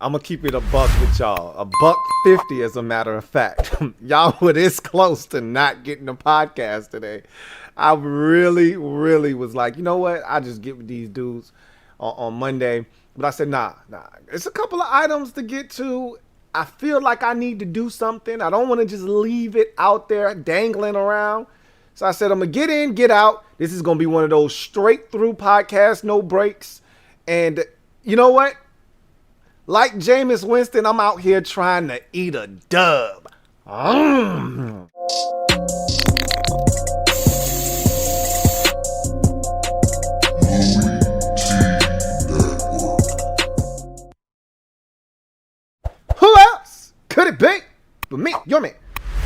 I'm going to keep it a buck with y'all. A $1.50 as a matter of fact. Y'all were this close to not getting a podcast today. I really was like, you know what? I'll just get with these dudes on Monday. But I said, nah. It's a couple of items to get to. I feel like I need to do something. I don't want to just leave it out there dangling around. So I said, I'm going to get in, get out. This is going to be one of those straight through podcasts, no breaks. And you know what? Like Jameis Winston, I'm out here trying to eat a dub. Who else could it be but me, your man,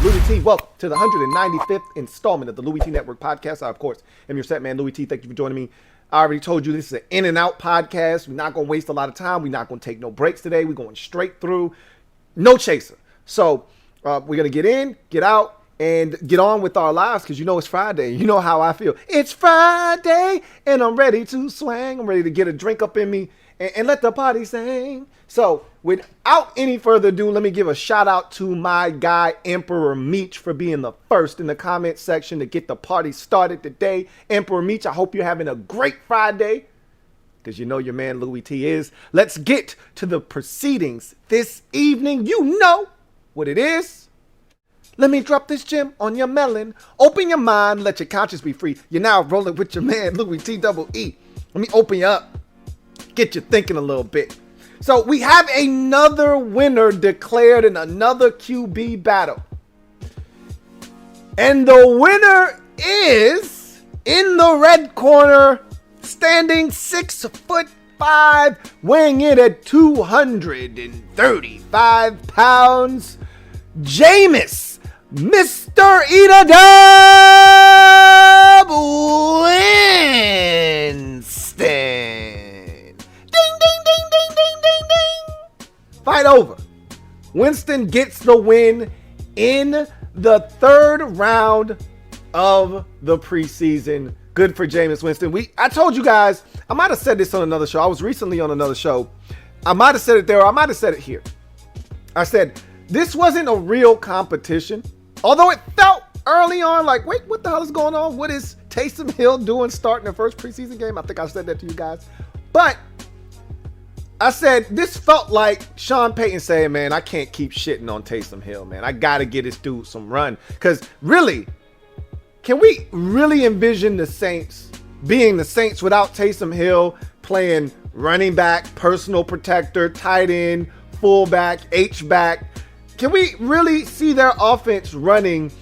Louis T? Welcome to the 195th installment of the Louis T Network podcast. I, of course, am your set man, Louis T. Thank you for joining me. I already told you this is an in and out podcast. We're not going to waste a lot of time. We're not going to take no breaks today. We're going straight through. No chaser. So we're going to get in, get out, and get on with our lives because you know it's Friday. You know how I feel. It's Friday, and I'm ready to swing. I'm ready to get a drink up in me and let the party sing. So without any further ado, let me give a shout out to my guy, Emperor Meech, for being the first in the comment section to get the party started today. Emperor Meech, I hope you're having a great Friday because you know your man Louis T is. Let's get to the proceedings this evening. You know what it is. Let me drop this gem on your melon. Open your mind, let your conscience be free. You're now rolling with your man, Louis T double E. Let me open you up, get you thinking a little bit. So we have another winner declared in another QB battle. And the winner is in the red corner, standing 6'5", weighing in at 235 pounds, Jameis, Mr. Eat a Dub Winston. Fight over. Winston gets the win in the third round of the preseason. Good for Jameis Winston. I told you guys, I might have said this on another show. I was recently on another show. I might have said it there or I might have said it here. I said, this wasn't a real competition. Although it felt early on like, wait, what the hell is going on? What is Taysom Hill doing starting the first preseason game? I think I said that to you guys. But I said, this felt like Sean Payton saying, man, I can't keep shitting on Taysom Hill, man. I got to get this dude some run. Because really, can we really envision the Saints being the Saints without Taysom Hill playing running back, personal protector, tight end, fullback, H-back? Can we really see their offense running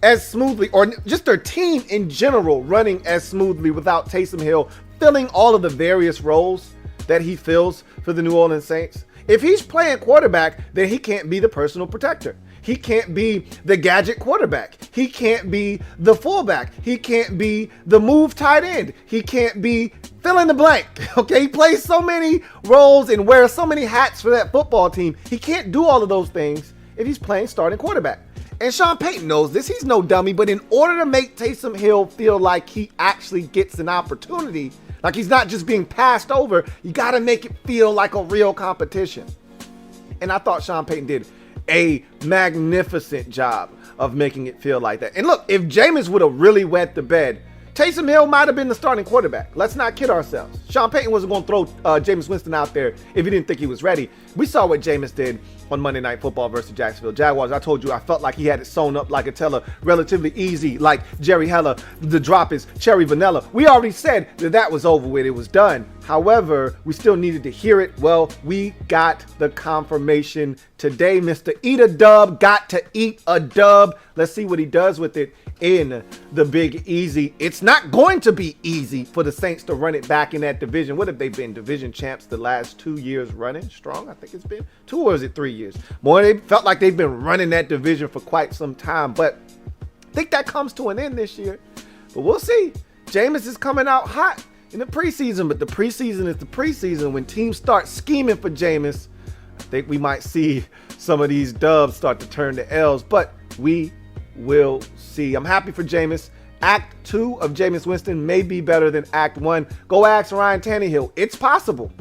as smoothly, or just their team in general running as smoothly without Taysom Hill filling all of the various roles that he fills for the New Orleans Saints? If he's playing quarterback, then he can't be the personal protector. He can't be the gadget quarterback. He can't be the fullback. He can't be the move tight end. He can't be fill in the blank. Okay, he plays so many roles and wears so many hats for that football team. He can't do all of those things if he's playing starting quarterback. And Sean Payton knows this. He's no dummy, but in order to make Taysom Hill feel like he actually gets an opportunity, like he's not just being passed over, you got to make it feel like a real competition. And I thought Sean Payton did a magnificent job of making it feel like that. And look, if Jameis would have really wet the bed, Taysom Hill might have been the starting quarterback. Let's not kid ourselves. Sean Payton wasn't going to throw Jameis Winston out there if he didn't think he was ready. We saw what Jameis did on Monday Night Football versus Jacksonville Jaguars. I told you I felt like he had it sewn up like a teller, relatively easy, like Jerry Heller. The drop is cherry vanilla. We already said that was over with. It was done. However, we still needed to hear it. Well, we got the confirmation today. Mr. Eat a Dub got to eat a dub. Let's see what he does with it in the Big Easy. It's not going to be easy for the Saints to run it back in that division. What have they been? Division champs the last 2 years running strong? I think it's been 2 or is it 3 years? More, they felt like they've been running that division for quite some time, but I think that comes to an end this year. But we'll see. Jameis is coming out hot in the preseason, but the preseason is the preseason. When teams start scheming for Jameis, I think we might see some of these dubs start to turn to L's, but we will see. I'm happy for Jameis. Act 2 of Jameis Winston may be better than Act 1. Go ask Ryan Tannehill. It's possible.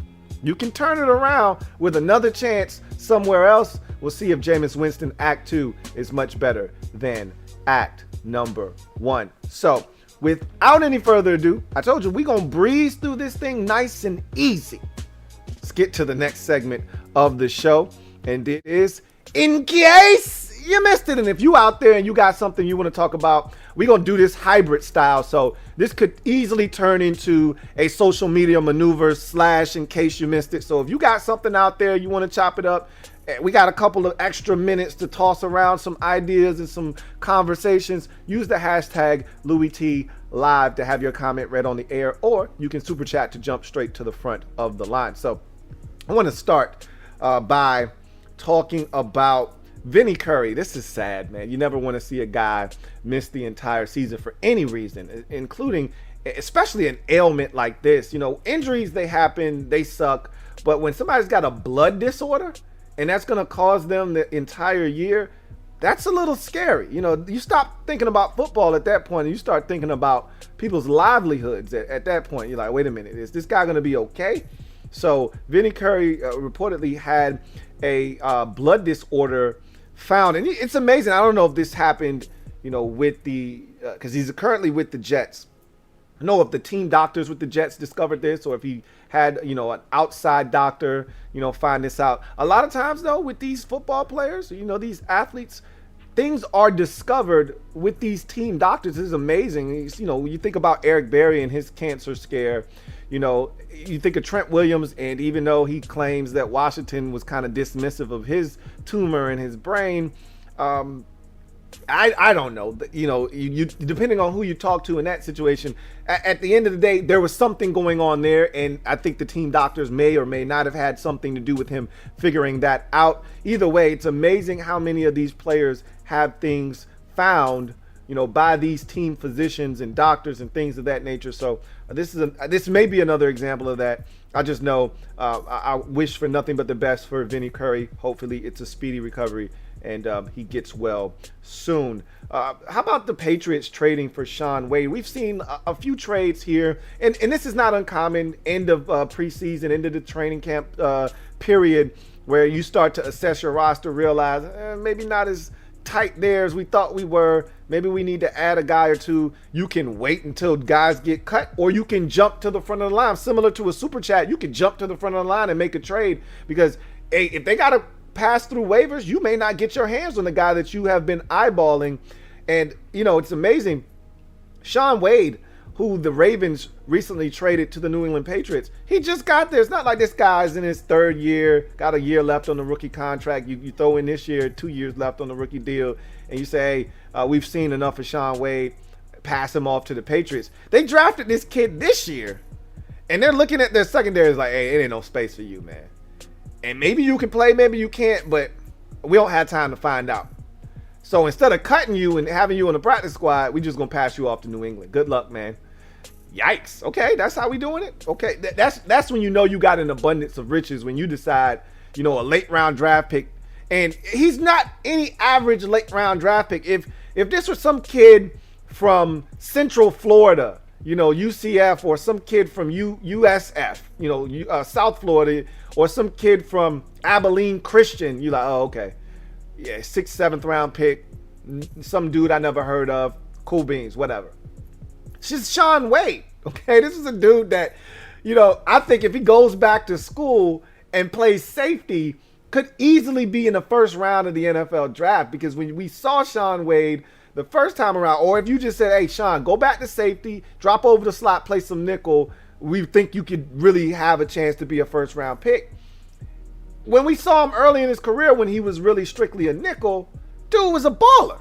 You can turn it around with another chance somewhere else. We'll see if Jameis Winston Act 2 is much better than Act number 1. So, without any further ado, I told you we're going to breeze through this thing nice and easy. Let's get to the next segment of the show. And it is In Case You Missed It. And if you out there and you got something you want to talk about, we're going to do this hybrid style. So this could easily turn into a social media maneuver / In Case You Missed It. So if you got something out there, you want to chop it up, we got a couple of extra minutes to toss around some ideas and some conversations. Use the hashtag LouisT Live to have your comment read on the air, or you can super chat to jump straight to the front of the line. So I want to start by talking about Vinny Curry. This is sad, man. You never want to see a guy miss the entire season for any reason, including especially an ailment like this. You know, injuries, they happen, they suck. But when somebody's got a blood disorder and that's going to cause them the entire year, that's a little scary. You know, you stop thinking about football at that point and you start thinking about people's livelihoods at that point. You're like, wait a minute, is this guy going to be okay? So Vinny Curry reportedly had a blood disorder found. And it's amazing. I don't know if this happened, you know, with the, because he's currently with the Jets. I know if the team doctors with the Jets discovered this, or if he had, you know, an outside doctor, you know, find this out. A lot of times, though, with these football players, you know, these athletes, things are discovered with these team doctors. This is amazing. You know, you think about Eric Berry and his cancer scare. You know, you think of Trent Williams, and even though he claims that Washington was kind of dismissive of his tumor in his brain, I don't know. You know, you depending on who you talk to in that situation, at the end of the day, there was something going on there, and I think the team doctors may or may not have had something to do with him figuring that out. Either way, it's amazing how many of these players have things found, you know, by these team physicians and doctors and things of that nature. So this may be another example of that. I just know I wish for nothing but the best for Vinny Curry. Hopefully it's a speedy recovery and he gets well soon. How about the Patriots trading for Shaun Wade? We've seen a few trades here, and this is not uncommon. End of preseason, end of the training camp period, where you start to assess your roster, realize maybe not as tight there as we thought we were. Maybe we need to add a guy or two. You can wait until guys get cut, or you can jump to the front of the line. Similar to a super chat, you can jump to the front of the line and make a trade, because if they got to pass through waivers, you may not get your hands on the guy that you have been eyeballing. And, you know, it's amazing. Shaun Wade, who the Ravens recently traded to the New England Patriots, he just got there. It's not like this guy's in his third year, got a year left on the rookie contract. You throw in this year, 2 years left on the rookie deal, and you say, hey, we've seen enough of Shaun Wade, pass him off to the Patriots. They drafted this kid this year, and they're looking at their secondary like, hey, it ain't no space for you, man. And maybe you can play, maybe you can't, but we don't have time to find out. So instead of cutting you and having you on the practice squad, we just going to pass you off to New England. Good luck, man. Yikes. Okay, that's how we doing it? Okay, that's when you know you got an abundance of riches, when you decide, you know, a late round draft pick. And he's not any average late round draft pick. If this was some kid from Central Florida, you know, UCF, or some kid from USF, you know, South Florida, or some kid from Abilene Christian, you're like, oh, okay. Yeah, 6th, 7th round pick, some dude I never heard of, cool beans, whatever. It's just Shaun Wade, okay? This is a dude that, you know, I think if he goes back to school and plays safety, could easily be in the first round of the NFL draft, because when we saw Shaun Wade the first time around, or if you just said, hey, Shaun, go back to safety, drop over the slot, play some nickel, we think you could really have a chance to be a first round pick. When we saw him early in his career, when he was really strictly a nickel, dude was a baller.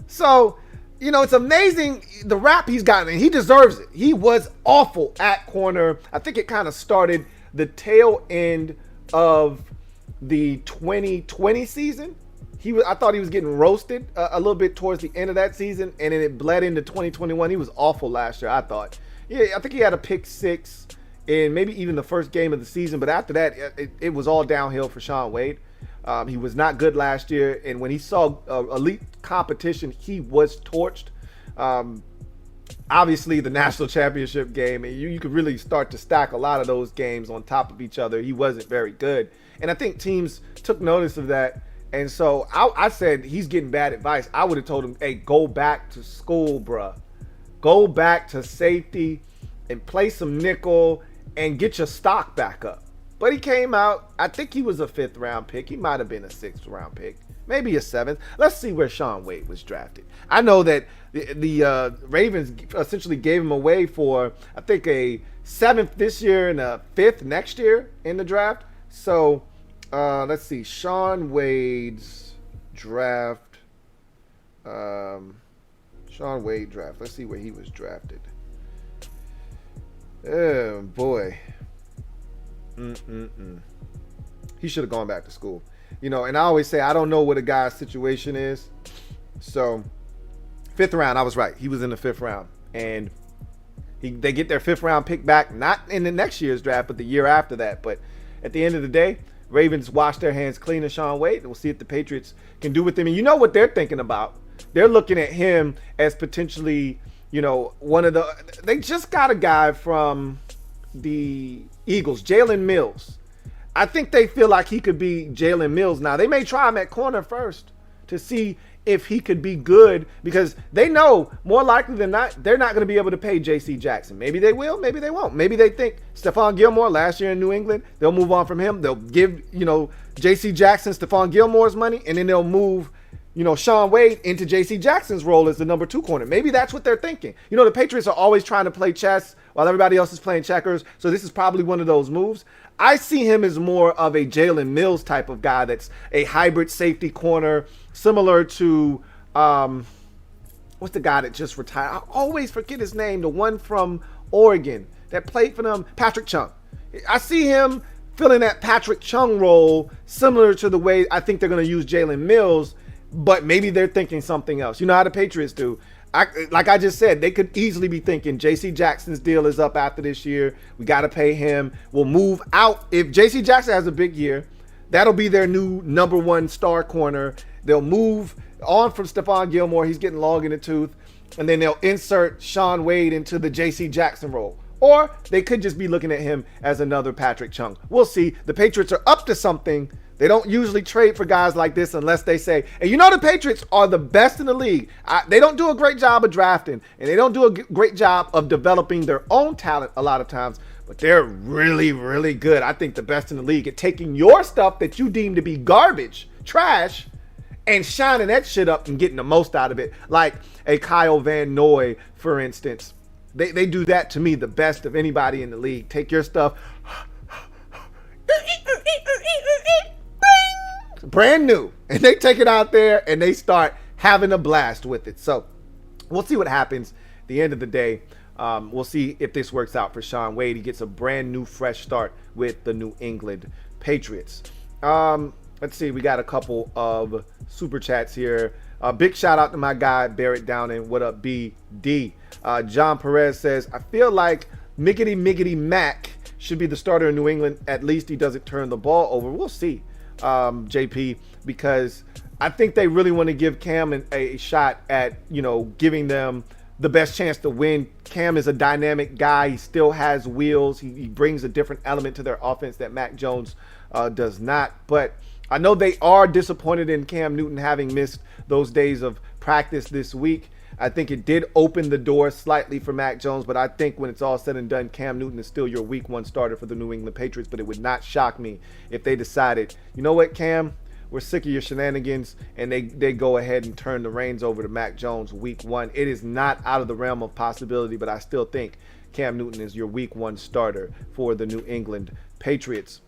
So, you know, it's amazing the rap he's gotten, and he deserves it. He was awful at corner. I think it kind of started the tail end of the 2020 season. I thought he was getting roasted a little bit towards the end of that season, and then it bled into 2021. He was awful last year, I thought. Yeah, I think he had a pick 6 in maybe even the first game of the season, but after that, it was all downhill for Shaun Wade. He was not good last year, and when he saw elite competition, he was torched. obviously the national championship game, and you could really start to stack a lot of those games on top of each other. He wasn't very good. And I think teams took notice of that. And so I said he's getting bad advice. I would have told him, hey, go back to school, bruh. Go back to safety and play some nickel and get your stock back up. But he came out, I think he was a 5th round pick. He might have been a 6th round pick, maybe a 7th. Let's see where Shaun Wade was drafted. I know that the Ravens essentially gave him away for, I think, a 7th this year and a 5th next year in the draft. So let's see, Shaun Wade's draft. Shaun Wade draft. Let's see where he was drafted. Oh, boy. He should have gone back to school. And I always say I don't know what a guy's situation is. So, 5th round, I was right. He was in the 5th round. And they get their 5th round pick back, not in the next year's draft, but the year after that. But at the end of the day, Ravens wash their hands clean of Shaun Wade, and we'll see if the Patriots can do with him. And you know what they're thinking about. They're looking at him as potentially, one of the – they just got a guy from the Eagles, Jalen Mills. I think they feel like he could be Jalen Mills now. They may try him at corner first to see if he could be good, because they know more likely than not they're not going to be able to pay J.C. Jackson. Maybe they will, maybe they won't. Maybe they think Stephon Gilmore last year in New England, they'll move on from him. They'll give, J.C. Jackson Stephon Gilmore's money, and then they'll move, Shaun Wade into J.C. Jackson's role as the number 2 corner. Maybe that's what they're thinking. The Patriots are always trying to play chess while everybody else is playing checkers. So this is probably one of those moves. I see him as more of a Jalen Mills type of guy that's a hybrid safety corner, similar to, what's the guy that just retired? I always forget his name, the one from Oregon that played for them, Patrick Chung. I see him filling that Patrick Chung role, similar to the way I think they're going to use Jalen Mills, but maybe they're thinking something else. You know how the Patriots do. Like I just said, they could easily be thinking J.C. Jackson's deal is up after this year. We got to pay him. We'll move out. If J.C. Jackson has a big year, that'll be their new number 1 star corner. They'll move on from Stephon Gilmore. He's getting long in the tooth. And then they'll insert Shaun Wade into the J.C. Jackson role. Or they could just be looking at him as another Patrick Chung. We'll see. The Patriots are up to something. They don't usually trade for guys like this unless they say, and the Patriots are the best in the league. They don't do a great job of drafting, and they don't do a great job of developing their own talent a lot of times, but they're really, really good. I think the best in the league at taking your stuff that you deem to be garbage, trash, and shining that shit up and getting the most out of it. Like a Kyle Van Noy, for instance. They do that to me the best of anybody in the league. Take your stuff, brand new, and they take it out there and they start having a blast with it. So we'll see what happens at the end of the day. We'll see if this works out for Shaun Wade. He gets a brand new fresh start with the New England Patriots. Let's see, we got a couple of super chats here. Big shout out to my guy Barrett Downing. What up, BD? John Perez says, I feel like Miggity Mac should be the starter in New England. At least he doesn't turn the ball over. We'll see, JP, because I think they really want to give Cam a shot at, giving them the best chance to win. Cam is a dynamic guy. He still has wheels. He brings a different element to their offense that Mac Jones does not. But I know they are disappointed in Cam Newton having missed those days of practice this week. I think it did open the door slightly for Mac Jones, but I think when it's all said and done, Cam Newton is still your week 1 starter for the New England Patriots. But it would not shock me if they decided, you know what, Cam, we're sick of your shenanigans, and they go ahead and turn the reins over to Mac Jones week 1. It is not out of the realm of possibility, but I still think Cam Newton is your week 1 starter for the New England Patriots.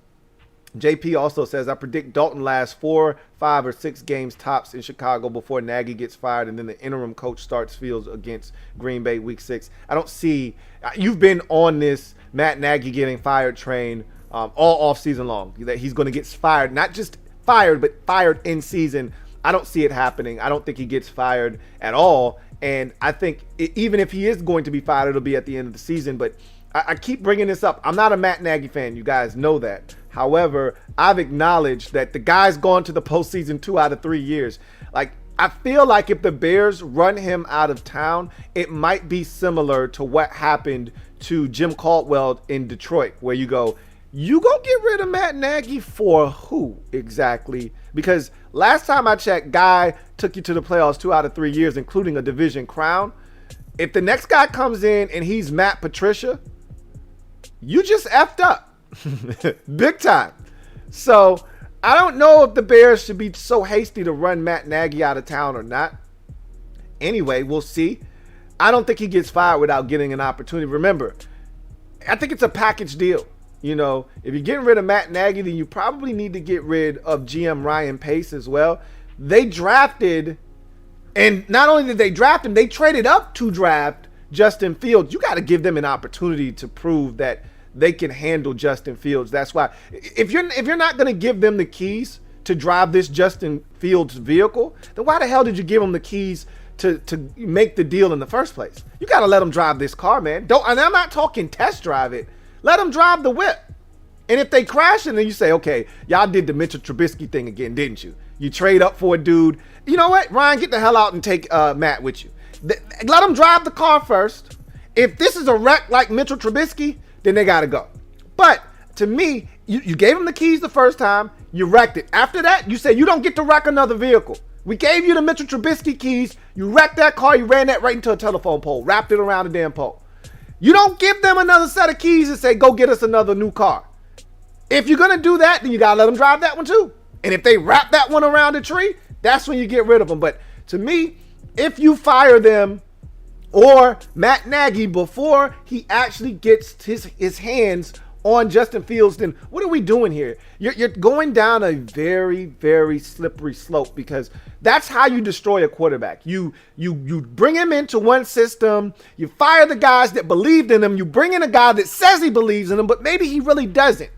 JP also says, I predict Dalton lasts 4, 5, or 6 games tops in Chicago before Nagy gets fired, and then the interim coach starts Fields against Green Bay week 6. I don't see – you've been on this Matt Nagy getting fired train all offseason long, that he's going to get fired, not just fired, but fired in season. I don't see it happening. I don't think he gets fired at all, and I think even if he is going to be fired, it'll be at the end of the season. But I keep bringing this up. I'm not a Matt Nagy fan. You guys know that. However, I've acknowledged that the guy's gone to the postseason 2 out of 3 years. Like, I feel like if the Bears run him out of town, it might be similar to what happened to Jim Caldwell in Detroit, where you go get rid of Matt Nagy for who exactly? Because last time I checked, Guy took you to the playoffs 2 out of 3 years, including a division crown. If the next guy comes in and he's Matt Patricia, you just effed up. Big time. So I don't know if the Bears should be so hasty to run Matt Nagy out of town or not. Anyway, we'll see. I don't think he gets fired without getting an opportunity. Remember, I think it's a package deal. You know, if you're getting rid of Matt Nagy, then you probably need to get rid of GM Ryan Pace as well. They drafted, and not only did they draft him, they traded up to draft Justin Fields. You got to give them an opportunity to prove that they can handle Justin Fields. That's why if you're not going to give them the keys to drive this Justin Fields vehicle, then why the hell did you give them the keys to make the deal in the first place? You got to let them drive this car, man. And I'm not talking test drive it. Let them drive the whip. And if they crash it, then you say, okay, y'all did the Mitchell Trubisky thing again, didn't you? You trade up for a dude. You know what, Ryan, get the hell out and take Matt with you. Let them drive the car first. If this is a wreck like Mitchell Trubisky, then they got to go. But to me, you gave them the keys the first time. You wrecked it. After that, you say you don't get to wreck another vehicle. We gave you the Mitchell Trubisky keys. You wrecked that car. You ran that right into a telephone pole. Wrapped it around the damn pole. You don't give them another set of keys and say, go get us another new car. If you're going to do that, then you got to let them drive that one too. And if they wrap that one around a tree, that's when you get rid of them. But to me, if you fire them or Matt Nagy before he actually gets his hands on Justin Fields, then what are we doing here? You're going down a very, very slippery slope, because that's how you destroy a quarterback. You bring him into one system, you fire the guys that believed in him, you bring in a guy that says he believes in him, but maybe he really doesn't.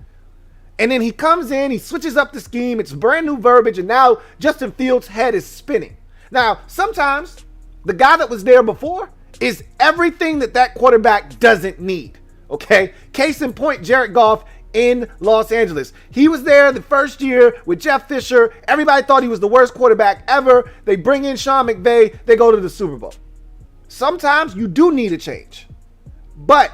And then he comes in, he switches up the scheme, it's brand new verbiage, and now Justin Fields' head is spinning. Now, sometimes the guy that was there before is everything that quarterback doesn't need. Okay, case in point, Jared Goff in Los Angeles. He was there the first year with Jeff Fisher. Everybody thought he was the worst quarterback ever. They bring in Sean McVay. They go to the Super Bowl. Sometimes you do need a change, but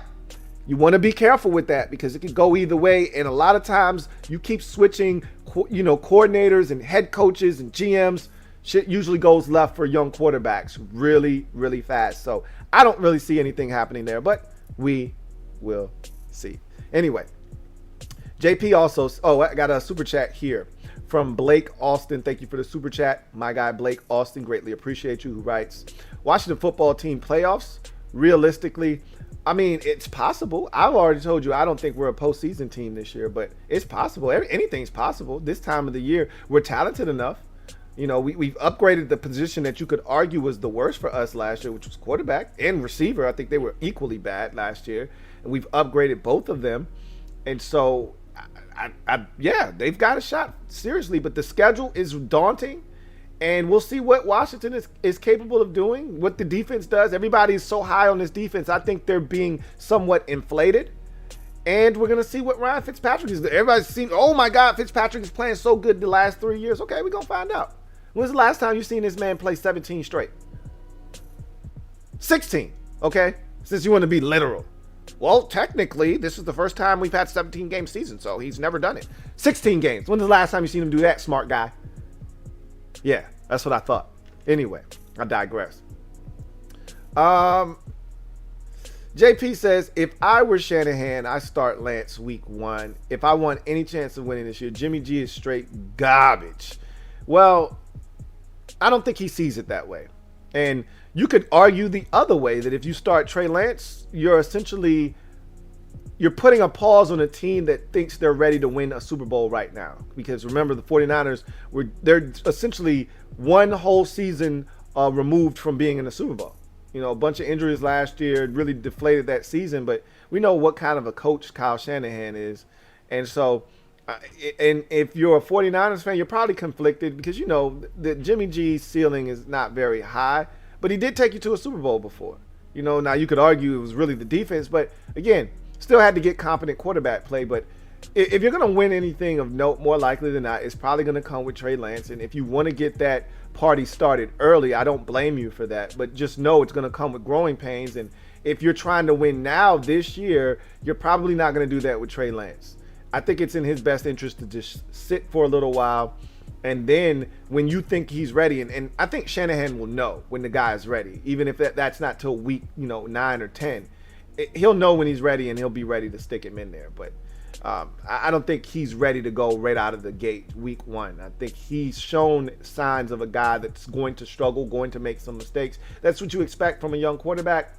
you want to be careful with that, because it can go either way. And a lot of times you keep switching, coordinators and head coaches and GMs. Shit usually goes left for young quarterbacks really, really fast. So I don't really see anything happening there, but we'll see. Anyway, JP also, I got a super chat here from Blake Austin. Thank you for the super chat. My guy Blake Austin, greatly appreciate you, who writes, Washington football team playoffs, realistically, I mean, it's possible. I've already told you I don't think we're a postseason team this year, but it's possible. Anything's possible. This time of the year, we're talented enough. We've upgraded the position that you could argue was the worst for us last year, which was quarterback and receiver. I think they were equally bad last year, and we've upgraded both of them. And so, yeah, they've got a shot, seriously. But the schedule is daunting, and we'll see what Washington is capable of doing, what the defense does. Everybody is so high on this defense. I think they're being somewhat inflated. And we're going to see what Ryan Fitzpatrick is. Everybody's seen, oh, my God, Fitzpatrick is playing so good the last 3 years. Okay, we're going to find out. When's the last time you seen this man play 17 straight? 16, okay? Since you want to be literal. Well, technically, this is the first time we've had 17-game season, so he's never done it. 16 games. When's the last time you seen him do that, smart guy? Yeah, that's what I thought. Anyway, I digress. JP says, if I were Shanahan, I start Lance week 1. If I want any chance of winning this year, Jimmy G is straight garbage. Well, I don't think he sees it that way. And you could argue the other way, that if you start Trey Lance, you're putting a pause on a team that thinks they're ready to win a Super Bowl right now. Because remember, the 49ers, they're essentially one whole season removed from being in the Super Bowl. A bunch of injuries last year really deflated that season, but we know what kind of a coach Kyle Shanahan is. And so, and if you're a 49ers fan, you're probably conflicted, because that Jimmy G's ceiling is not very high, but he did take you to a Super Bowl before. Now you could argue it was really the defense, but again, still had to get competent quarterback play. But if you're going to win anything of note, more likely than not, it's probably going to come with Trey Lance. And if you want to get that party started early, I don't blame you for that. But just know it's going to come with growing pains. And if you're trying to win now this year, you're probably not going to do that with Trey Lance. I think it's in his best interest to just sit for a little while. And then when you think he's ready, and I think Shanahan will know when the guy is ready, even if that's not till week 9 or 10. He'll know when he's ready, and he'll be ready to stick him in there. But I don't think he's ready to go right out of the gate week 1. I think he's shown signs of a guy that's going to struggle, going to make some mistakes. That's what you expect from a young quarterback.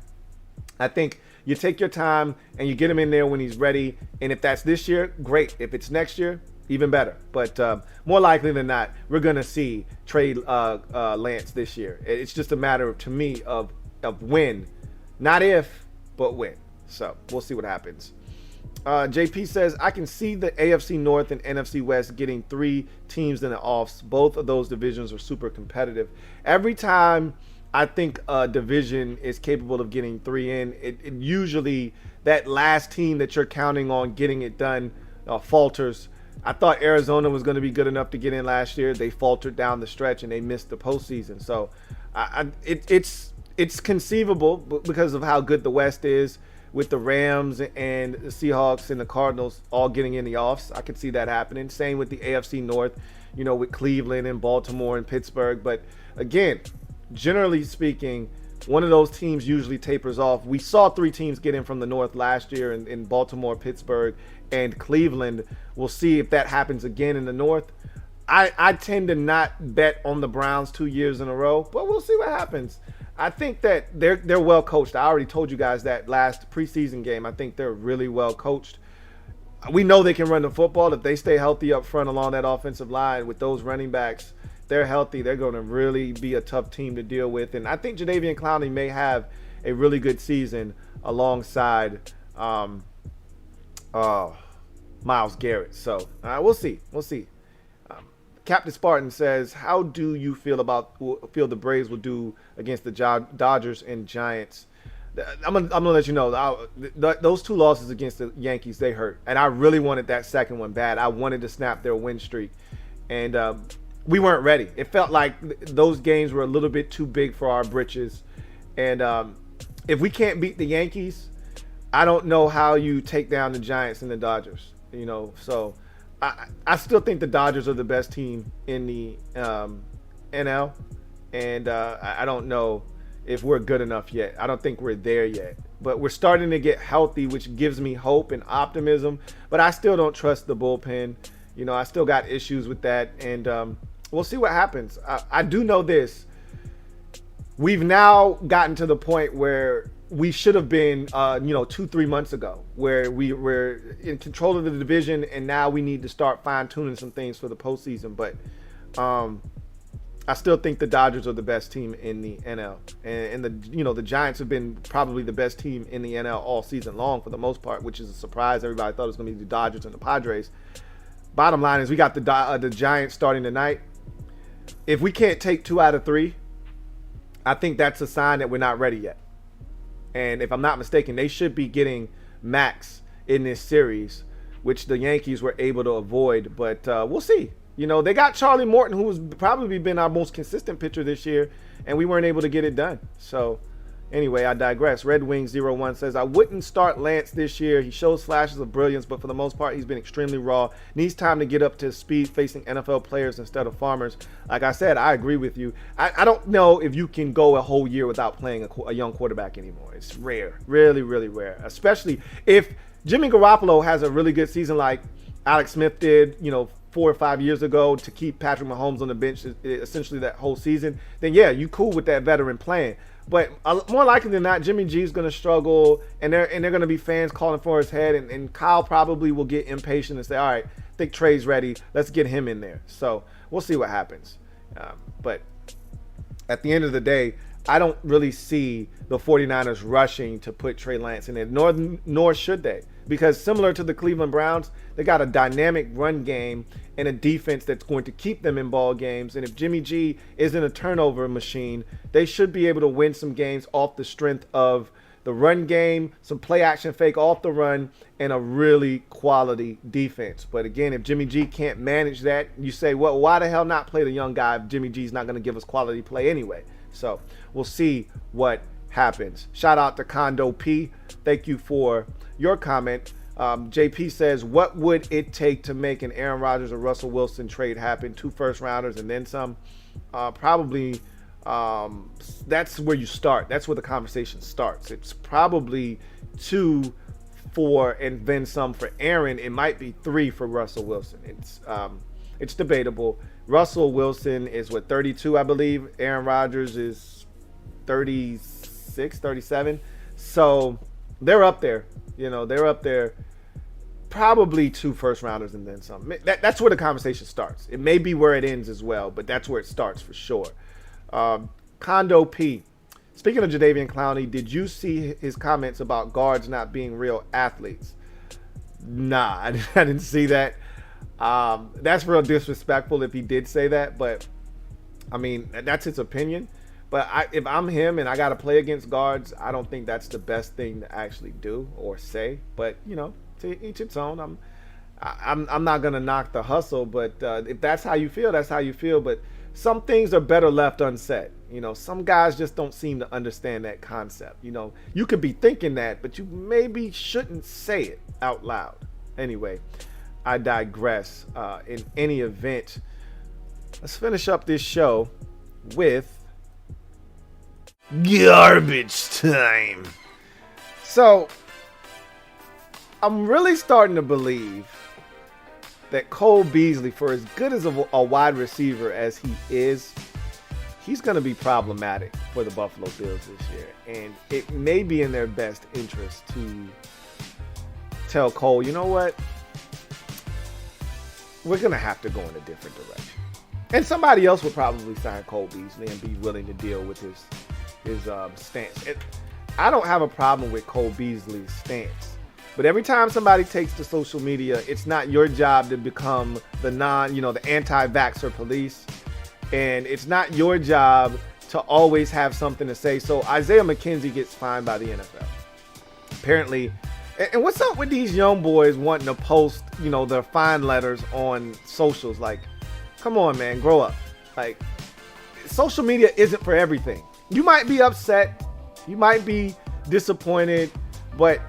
I think you take your time and you get him in there when he's ready. And if that's this year, great. If it's next year, even better. But more likely than not, we're going to see Trey Lance this year. It's just a matter, to me, of when. Not if, but when. So we'll see what happens. JP says, I can see the AFC North and NFC West getting 3 teams in the offs. Both of those divisions are super competitive. Every time I think a division is capable of getting 3 in, it usually that last team that you're counting on getting it done falters. I thought Arizona was going to be good enough to get in last year. They faltered down the stretch and they missed the postseason. So it's conceivable because of how good the West is, with the Rams and the Seahawks and the Cardinals all getting in the offs. I could see that happening. Same with the AFC North, with Cleveland and Baltimore and Pittsburgh. But again, generally speaking, one of those teams usually tapers off. We saw 3 teams get in from the North last year in Baltimore, Pittsburgh, and Cleveland. We'll see if that happens again in the North. I tend to not bet on the Browns 2 years in a row, but we'll see what happens. I think that they're well coached. I already told you guys that last preseason game. I think they're really well coached. We know they can run the football. If they stay healthy up front along that offensive line with those running backs, they're healthy. They're going to really be a tough team to deal with. And I think Jadeveon Clowney may have a really good season alongside Myles Garrett. So we'll see. We'll see. Captain Spartan says, how do you feel the Braves will do against the Dodgers and Giants? I'm gonna let you know, those 2 losses against the Yankees, they hurt. And I really wanted that second one bad. I wanted to snap their win streak. And we weren't ready. It felt like those games were a little bit too big for our britches. And if we can't beat the Yankees, I don't know how you take down the Giants and the Dodgers. So I still think the Dodgers are the best team in the NL, and I don't know if we're good enough yet. I don't think we're there yet, but we're starting to get healthy, which gives me hope and optimism, but I still don't trust the bullpen. I still got issues with that, and we'll see what happens. I do know this. We've now gotten to the point where we should have been, 2-3 months ago, where we were in control of the division, and now we need to start fine-tuning some things for the postseason. But I still think the Dodgers are the best team in the NL, and the Giants have been probably the best team in the NL all season long for the most part, which is a surprise. Everybody thought it was going to be the Dodgers and the Padres. Bottom line is we got the Giants starting tonight. If we can't take 2 out of 3, I think that's a sign that we're not ready yet. And if I'm not mistaken, they should be getting Max in this series, which the Yankees were able to avoid. But we'll see. They got Charlie Morton, who has probably been our most consistent pitcher this year, and we weren't able to get it done. So anyway, I digress. Red Wings 01 says, I wouldn't start Lance this year. He shows flashes of brilliance, but for the most part, he's been extremely raw. Needs time to get up to speed facing NFL players instead of farmers. Like I said, I agree with you. I don't know if you can go a whole year without playing a young quarterback anymore. It's rare. Really, really rare. Especially if Jimmy Garoppolo has a really good season like Alex Smith did, 4 or 5 years ago to keep Patrick Mahomes on the bench essentially that whole season, then yeah, you cool with that veteran playing. But more likely than not, Jimmy G's going to struggle, and they're going to be fans calling for his head, and Kyle probably will get impatient and say, all right, I think Trey's ready. Let's get him in there. So we'll see what happens. But at the end of the day, I don't really see the 49ers rushing to put Trey Lance in there, nor should they. Because similar to the Cleveland Browns, they got a dynamic run game and a defense that's going to keep them in ball games. And if Jimmy G isn't a turnover machine, they should be able to win some games off the strength of the run game, some play action fake off the run, and a really quality defense. But again, if Jimmy G can't manage that, you say, well, why the hell not play the young guy if Jimmy G's not going to give us quality play anyway? So we'll see what happens. Shout out to Condo P. Thank you for your comment. JP says, what would it take to make an Aaron Rodgers or Russell Wilson trade happen? 2 first rounders and then some. Probably that's where you start. That's where the conversation starts. It's probably 2 for and then some for Aaron. It might be 3 for Russell Wilson. It's debatable. Russell Wilson is 32, I believe. Aaron Rodgers is 36, 37. So they're up there. They're up there. Probably 2 first rounders and then some. That's where the conversation starts. It may be where it ends as well, but that's where it starts for sure. Condo P. Speaking of Jadeveon Clowney, did you see his comments about guards not being real athletes? Nah, I didn't see that. That's real disrespectful if he did say that, but I mean, that's his opinion. But if I'm him and I got to play against guards, I don't think that's the best thing to actually do or say. But, to each its own. I'm not going to knock the hustle, but if that's how you feel, that's how you feel. But some things are better left unsaid. Some guys just don't seem to understand that concept. You could be thinking that, but you maybe shouldn't say it out loud. Anyway, I digress. In any event, let's finish up this show with garbage time. So, I'm really starting to believe that Cole Beasley, for as good as a wide receiver as he is, he's going to be problematic for the Buffalo Bills this year. And it may be in their best interest to tell Cole, you know what? We're going to have to go in a different direction. And somebody else would probably sign Cole Beasley and be willing to deal with his stance. I don't have a problem with Cole Beasley's stance. But every time somebody takes to social media, it's not your job to become the anti-vaxxer police. And it's not your job to always have something to say. So Isaiah McKenzie gets fined by the NFL. Apparently. And what's up with these young boys wanting to post, their fine letters on socials? Like, come on, man, grow up. Like, social media isn't for everything. You might be upset. You might be disappointed. But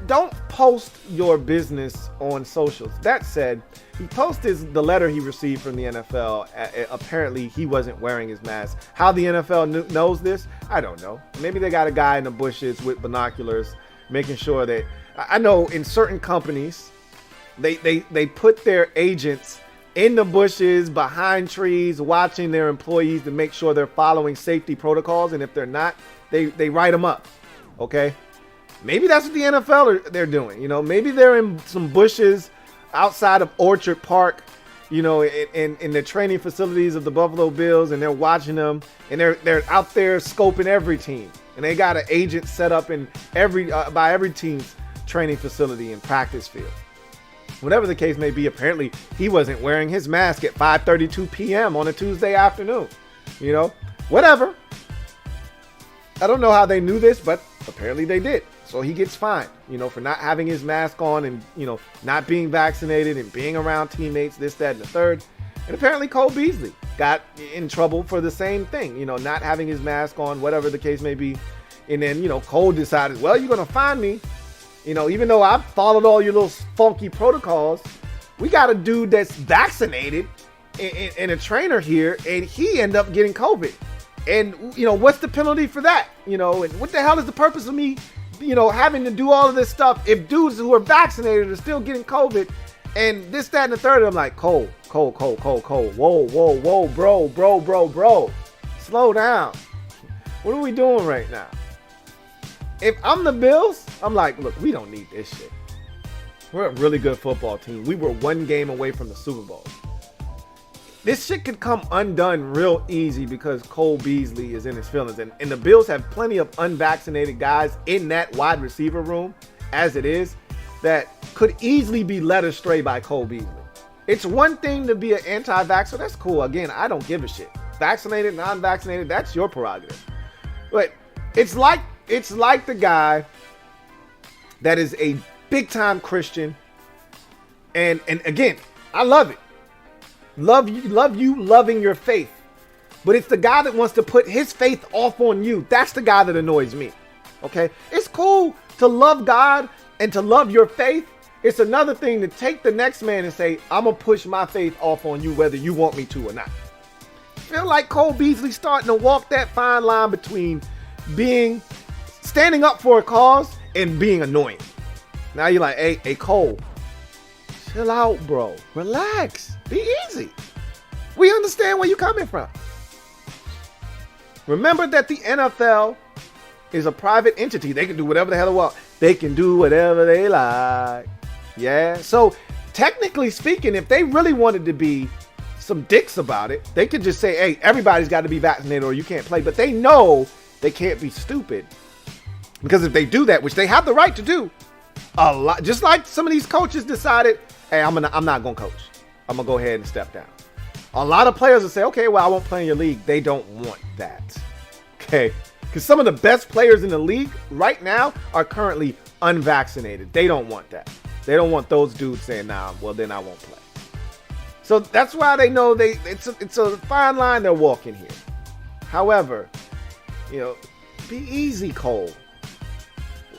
don't post your business on socials. That said, he posted the letter he received from the NFL. Apparently, he wasn't wearing his mask. How the NFL knows this, I don't know. Maybe they got a guy in the bushes with binoculars making sure that... I know in certain companies, they put their agents in the bushes, behind trees, watching their employees to make sure they're following safety protocols. And if they're not, they write them up. Okay? Maybe that's what the NFL they're doing. Maybe they're in some bushes outside of Orchard Park, in the training facilities of the Buffalo Bills, and they're watching them, and they're out there scoping every team, and they got an agent set up in by every team's training facility and practice field. Whatever the case may be, apparently he wasn't wearing his mask at 5:32 p.m. on a Tuesday afternoon. Whatever. I don't know how they knew this, but apparently they did. So he gets fined, for not having his mask on and, not being vaccinated and being around teammates, this, that, and the third. And apparently Cole Beasley got in trouble for the same thing, not having his mask on, whatever the case may be. And then, Cole decided, well, you're going to fine me. Even though I've followed all your little funky protocols, we got a dude that's vaccinated and a trainer here, and he ended up getting COVID. And, what's the penalty for that? And what the hell is the purpose of me having to do all of this stuff if dudes who are vaccinated are still getting COVID and this, that, and the third? I'm like, Cole, whoa, bro. Slow down. What are we doing right now? If I'm the Bills, I'm like, look, we don't need this shit. We're a really good football team. We were 1 game away from the Super Bowl. This shit could come undone real easy because Cole Beasley is in his feelings. And the Bills have plenty of unvaccinated guys in that wide receiver room, as it is, that could easily be led astray by Cole Beasley. It's one thing to be an anti-vaxxer. That's cool. Again, I don't give a shit. Vaccinated, non-vaccinated, that's your prerogative. But it's like it's like the guy that is a big time Christian. And again, I love it. Love you loving your faith. But it's the guy that wants to put his faith off on you. That's the guy that annoys me. Okay? It's cool to love God and to love your faith. It's another thing to take the next man and say, I'm going to push my faith off on you whether you want me to or not. I feel like Cole Beasley starting to walk that fine line between standing up for a cause and being annoying. Now you're like, hey Cole, chill out, bro. Relax. Be easy. We understand where you're coming from. Remember that the NFL is a private entity. They can do whatever the hell they want. They can do whatever they like. Yeah. So technically speaking, if they really wanted to be some dicks about it, they could just say, hey, everybody's got to be vaccinated or you can't play. But they know they can't be stupid. Because if they do that, which they have the right to do, a lot, just like some of these coaches decided, hey, I'm not going to coach. I'm going to go ahead and step down. A lot of players will say, okay, well, I won't play in your league. They don't want that. Okay. Because some of the best players in the league right now are currently unvaccinated. They don't want that. They don't want those dudes saying, nah, well, then I won't play. So that's why they know it's a fine line they're walking here. However, be easy, Cole.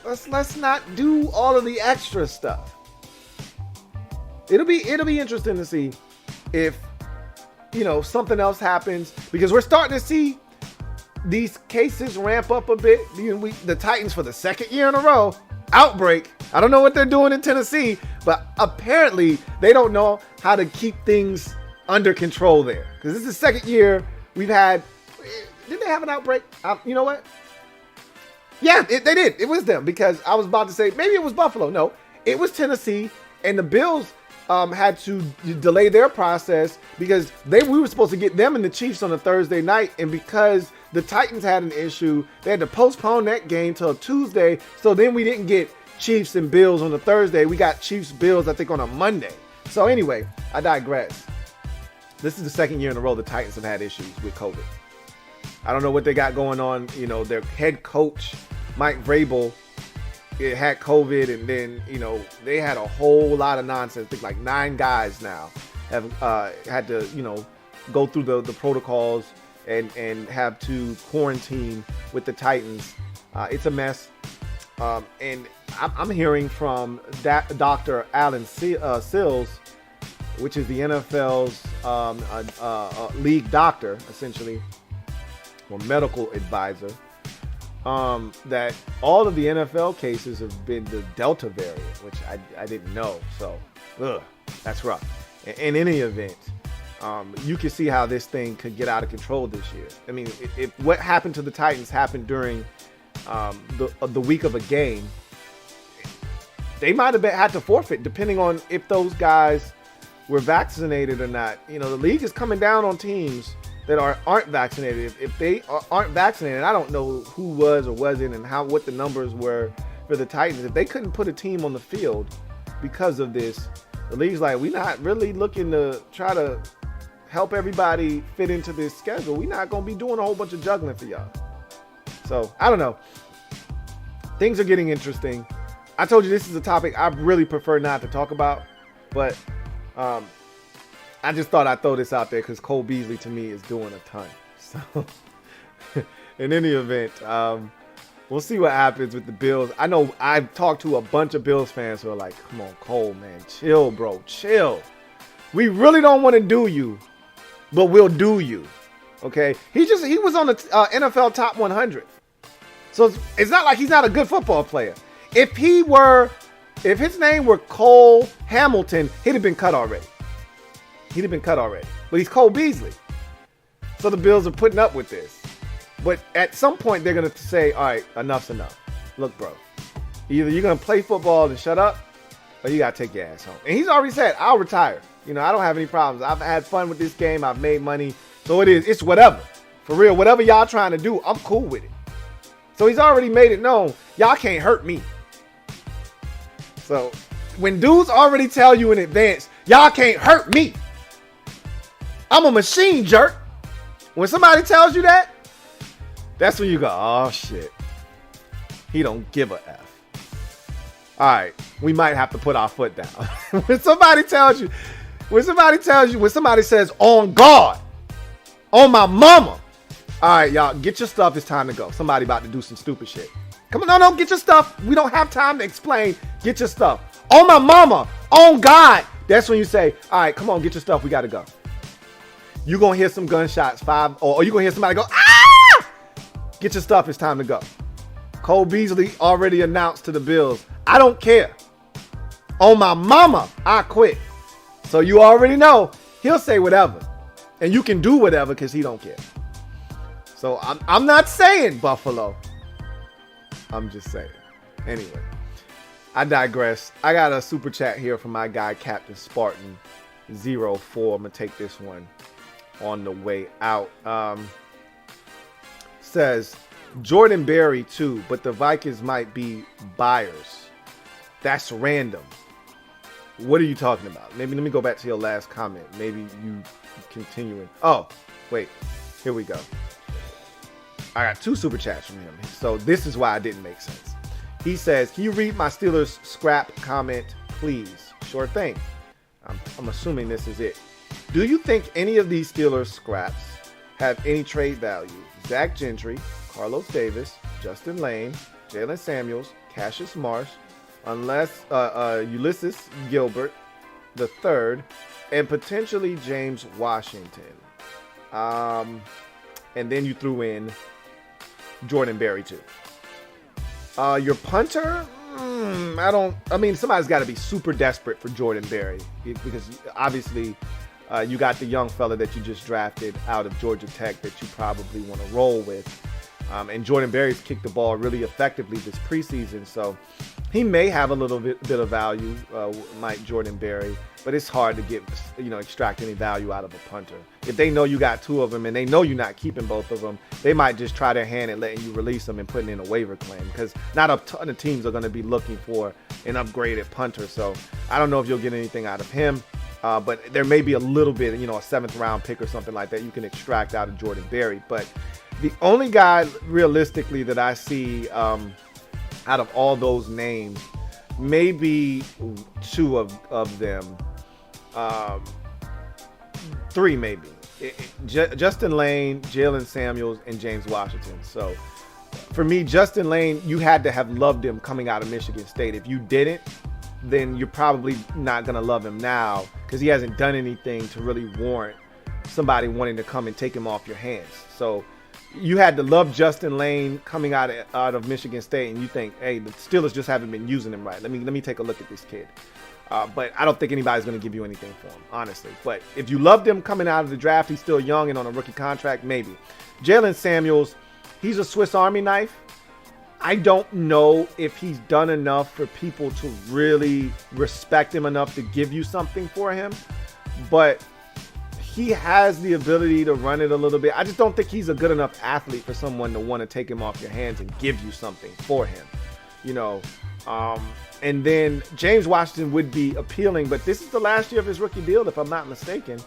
Let's not do all of the extra stuff. It'll be interesting to see if something else happens, because we're starting to see these cases ramp up a bit. The Titans, for the second year in a row, outbreak. I don't know what they're doing in Tennessee, but apparently they don't know how to keep things under control there. Because this is the second year we've had. Did they have an outbreak? You know what? Yeah, they did. It was them, because I was about to say maybe it was Buffalo. No, it was Tennessee, and the Bills had to delay their process because we were supposed to get them and the Chiefs on a Thursday night, and because the Titans had an issue, they had to postpone that game till Tuesday. So then we didn't get Chiefs and Bills on a Thursday. We got Chiefs Bills, I think, on a Monday. So anyway, I digress. This is the second year in a row the Titans have had issues with COVID. I don't know what they got going on. Their head coach, Mike Vrabel, had COVID, and then, they had a whole lot of nonsense. I think like 9 guys now have had to, go through the protocols and have to quarantine with the Titans. It's a mess. And I'm hearing from Dr. Alan Sills, which is the NFL's league doctor, essentially, or medical advisor, that all of the NFL cases have been the Delta variant, which I didn't know. So, that's rough. In any event, you can see how this thing could get out of control this year. I mean, if what happened to the Titans happened during the week of a game, they might have had to forfeit, depending on if those guys were vaccinated or not. The league is coming down on teams that aren't vaccinated. If they aren't vaccinated, I don't know who was or wasn't and what the numbers were for the Titans. If they couldn't put a team on the field because of this, the league's like, we're not really looking to try to help everybody fit into this schedule. We're not going to be doing a whole bunch of juggling for y'all. So, I don't know. Things are getting interesting. I told you this is a topic I really prefer not to talk about, but I just thought I'd throw this out there because Cole Beasley, to me, is doing a ton. So, in any event, we'll see what happens with the Bills. I know I've talked to a bunch of Bills fans who are like, come on, Cole, man, chill, bro, chill. We really don't want to do you, but we'll do you. Okay? He was on the NFL top 100. So it's not like he's not a good football player. If his name were Cole Hamilton, he'd have been cut already. But he's Cole Beasley. So the Bills are putting up with this. But at some point, they're going to say, all right, enough's enough. Look, bro, either you're going to play football and shut up, or you got to take your ass home. And he's already said, I'll retire. I don't have any problems. I've had fun with this game. I've made money. So it's whatever. For real, whatever y'all trying to do, I'm cool with it. So he's already made it known, y'all can't hurt me. So when dudes already tell you in advance, y'all can't hurt me, I'm a machine jerk. When somebody tells you that, that's when you go, oh shit. He don't give a F. All right, we might have to put our foot down. When somebody says, on God, on my mama. All right, y'all, get your stuff. It's time to go. Somebody about to do some stupid shit. Come on, no, get your stuff. We don't have time to explain. Get your stuff. On my mama, on God. That's when you say, all right, come on, get your stuff. We got to go. You're going to hear some gunshots, or you're going to hear somebody go, ah! Get your stuff. It's time to go. Cole Beasley already announced to the Bills, I don't care. On my mama, I quit. So you already know he'll say whatever. And you can do whatever because he don't care. So I'm not saying Buffalo. I'm just saying. Anyway, I digress. I got a super chat here from my guy, Captain Spartan 04. I'm going to take this one on the way out. Says, Jordan Berry too, but the Vikings might be buyers. That's random. What are you talking about? Maybe let me go back to your last comment. Maybe you continuing. Oh, wait. Here we go. I got 2 super chats from him. So this is why it didn't make sense. He says, can you read my Steelers scrap comment, please? Sure thing. I'm assuming this is it. Do you think any of these Steelers scraps have any trade value? Zach Gentry, Carlos Davis, Justin Lane, Jalen Samuels, Cassius Marsh, unless Ulysses Gilbert the third, and potentially James Washington. And then you threw in Jordan Berry too. Your punter? Somebody's got to be super desperate for Jordan Berry because obviously you got the young fella that you just drafted out of Georgia Tech that you probably want to roll with. And Jordan Berry's kicked the ball really effectively this preseason, so he may have a little bit of value, Mike Jordan Berry, but it's hard to extract any value out of a punter. If they know you got 2 of them and they know you're not keeping both of them, they might just try their hand at letting you release them and putting in a waiver claim because not a ton of teams are going to be looking for an upgraded punter. So I don't know if you'll get anything out of him, but there may be a little bit, a 7th round pick or something like that you can extract out of Jordan Berry. But the only guy realistically that I see out of all those names, maybe 2 of them, 3 maybe. Justin Lane, Jalen Samuels, and James Washington. So for me, Justin Lane, you had to have loved him coming out of Michigan State. If you didn't, then you're probably not going to love him now because he hasn't done anything to really warrant somebody wanting to come and take him off your hands. So you had to love Justin Lane coming out of Michigan State, and you think, hey, the Steelers just haven't been using him right. Let me take a look at this kid. But I don't think anybody's going to give you anything for him, honestly. But if you loved him coming out of the draft, he's still young and on a rookie contract, maybe. Jalen Samuels, he's a Swiss Army knife. I don't know if he's done enough for people to really respect him enough to give you something for him. But he has the ability to run it a little bit. I just don't think he's a good enough athlete for someone to want to take him off your hands and give you something for him, and then James Washington would be appealing, but this is the last year of his rookie deal, if I'm not mistaken.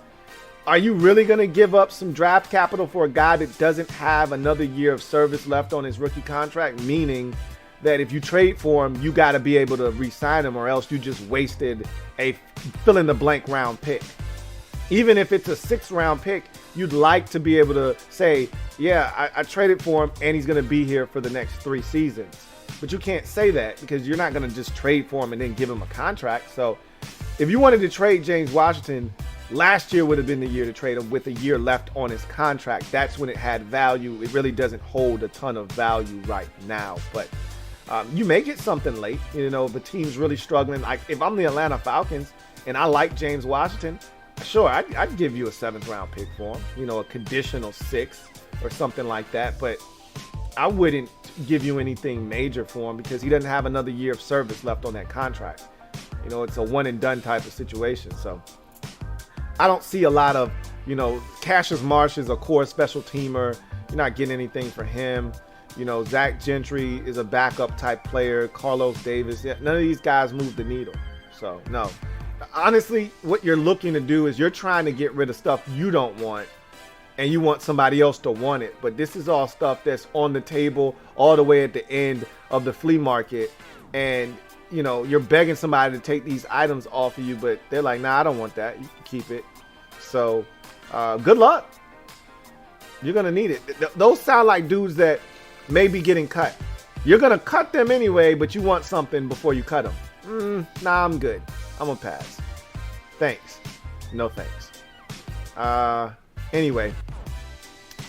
Are you really going to give up some draft capital for a guy that doesn't have another year of service left on his rookie contract? Meaning that if you trade for him, you got to be able to re-sign him, or else you just wasted a fill-in-the-blank round pick. Even if it's a 6th round pick, you'd like to be able to say, yeah, I traded for him and he's going to be here for the next 3 seasons. But you can't say that because you're not going to just trade for him and then give him a contract. So if you wanted to trade James Washington, last year would have been the year to trade him with a year left on his contract. That's when it had value. It really doesn't hold a ton of value right now. But you may get something late. If the team's really struggling. Like if I'm the Atlanta Falcons and I like James Washington, sure, I'd give you a 7th round pick for him, a conditional 6th or something like that. But I wouldn't give you anything major for him because he doesn't have another year of service left on that contract. It's a one and done type of situation. So I don't see a lot of, Cassius Marsh is a core special teamer. You're not getting anything for him. Zach Gentry is a backup type player. Carlos Davis, none of these guys move the needle. So no. Honestly, what you're looking to do is you're trying to get rid of stuff you don't want and you want somebody else to want it. But this is all stuff that's on the table all the way at the end of the flea market. And, you know, you're begging somebody to take these items off of you, but they're like, nah, I don't want that. You can keep it. So good luck. You're going to need it. Those sound like dudes that may be getting cut. You're going to cut them anyway, but you want something before you cut them. Nah, I'm good. I'm going to pass. Thanks. No thanks. Anyway,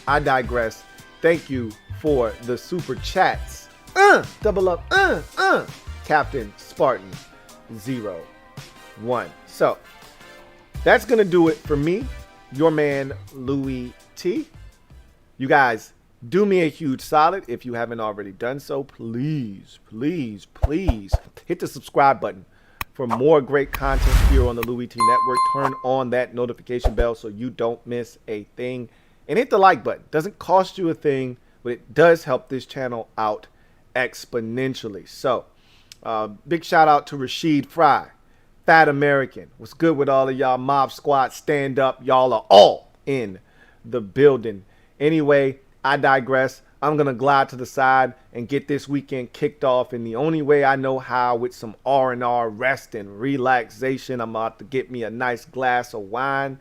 I digress. Thank you for the super chats. Double up. Captain Spartan 01. So that's going to do it for me, your man, Louis T. You guys, do me a huge solid. If you haven't already done so, please, please, please hit the subscribe button for more great content here on the Louis T Network. Turn on that notification bell so you don't miss a thing. And hit the like button. Doesn't cost you a thing, but it does help this channel out exponentially. So, big shout out to Rashid Fry, Fat American. What's good with all of y'all? Mob Squad, stand up. Y'all are all in the building. Anyway, I digress. I'm going to glide to the side and get this weekend kicked off in the only way I know how, with some R&R, rest and relaxation. I'm about to get me a nice glass of wine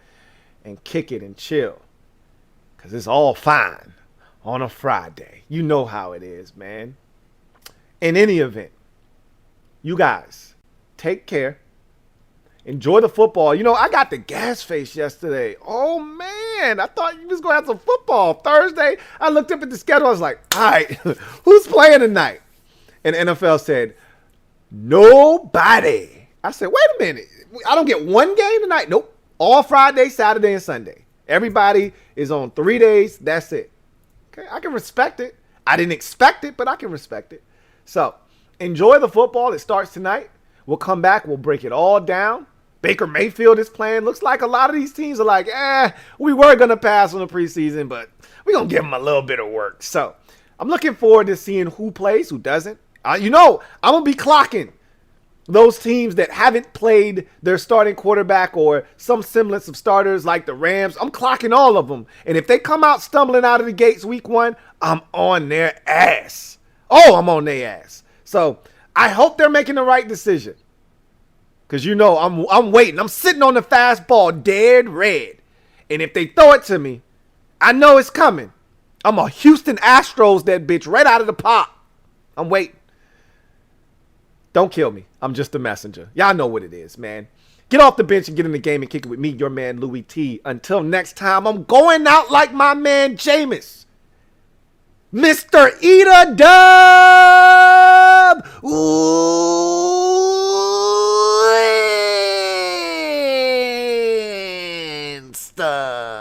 and kick it and chill, because it's all fine on a Friday. You know how it is, man. In any event, you guys, take care. Enjoy the football. You know, I got the gas face yesterday. Oh, man. I thought you was going to have some football. Thursday, I looked up at the schedule. I was like, all right, who's playing tonight? And NFL said, nobody. I said, wait a minute. I don't get one game tonight? Nope. All Friday, Saturday, and Sunday. Everybody is on 3 days. That's it. Okay, I can respect it. I didn't expect it, but I can respect it. So, enjoy the football. It starts tonight. We'll come back. We'll break it all down. Baker Mayfield is playing. Looks like a lot of these teams are like, we were going to pass on the preseason, but we're going to give them a little bit of work. So, I'm looking forward to seeing who plays, who doesn't. You know, I'm going to be clocking those teams that haven't played their starting quarterback or some semblance of starters like the Rams. I'm clocking all of them. And if they come out stumbling out of the gates week 1, I'm on their ass. Oh, I'm on their ass. So, I hope they're making the right decision. Because, you know, I'm waiting. I'm sitting on the fastball dead red. And if they throw it to me, I know it's coming. I'm a Houston Astros that bitch right out of the pop. I'm waiting. Don't kill me. I'm just a messenger. Y'all know what it is, man. Get off the bench and get in the game and kick it with me, your man, Louis T. Until next time, I'm going out like my man, Jameis. Mr. Eater Dub. Ooh, stuff.